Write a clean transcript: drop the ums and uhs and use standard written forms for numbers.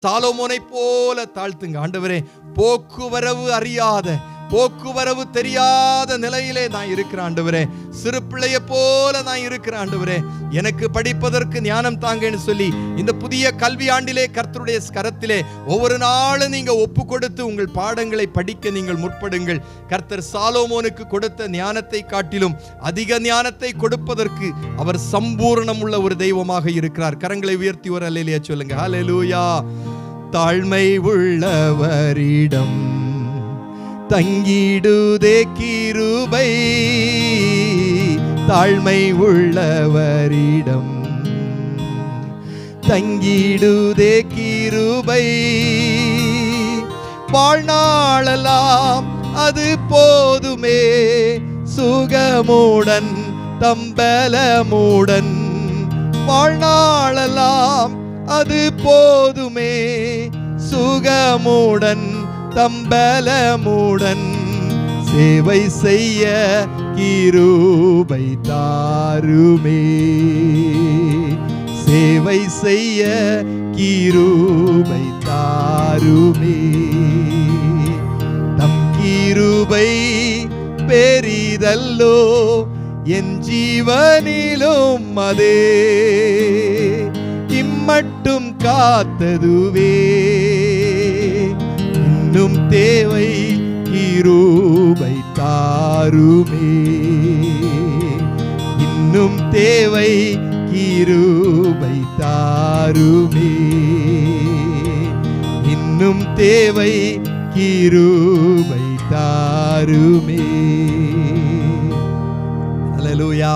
சாலோமோனை போல தாழ்த்துங்க. ஆண்டவரே, போக்குவரவு அறியாத, போக்குவரவு தெரியாத நிலையிலே நான் இருக்கிறேன் ஆண்டவரே. சிறு பிள்ளைய போல நான் இருக்கிறேன் ஆண்டவரே. எனக்கு படிப்பதற்கு ஞானம் தாங்கன்னு சொல்லி இந்த புதிய கல்வி ஆண்டிலே கர்த்தருடைய கரத்திலே ஒவ்வொரு நாளும் நீங்க ஒப்பு கொடுத்து உங்கள் பாடங்களை படிக்க நீங்கள் முற்படுங்கள். கர்த்தர் சாலோமோனுக்கு கொடுத்த ஞானத்தை காட்டிலும் அதிக ஞானத்தை கொடுப்பதற்கு அவர் சம்பூர்ணம் உள்ள ஒரு தெய்வமாக இருக்கிறார். கரங்களை உயர்த்தி ஒரு அல்லேலூயா சொல்லுங்க. ஹல்லேலூயா. தாழ்மை உள்ளவரிடம் தங்கிடுதே கிருபை, தாழ்மை உள்ளவரிடம் தங்கிடுதே கிருபை, வாழ்நாளெல்லாம் அது போதுமே சுகமுடன் தம்பலமுடன், வாழ்நாளெல்லாம் அது போதுமே சுகமுடன் தம்பலமுடன், சேவை செய்ய கிருபை தாருமே, சேவை செய்ய கிருபை தாருமே, தம் கிருபை பெரிதல்லோ என் ஜீவனிலும் அதே, இம்மட்டும் காத்ததுவே இன்னும் தேவை கிருபை தாருமே, இன்னும் தேவை கிருபை தாருமே, இன்னும் தேவை கிருபை தாருமே. அல்லேலூயா.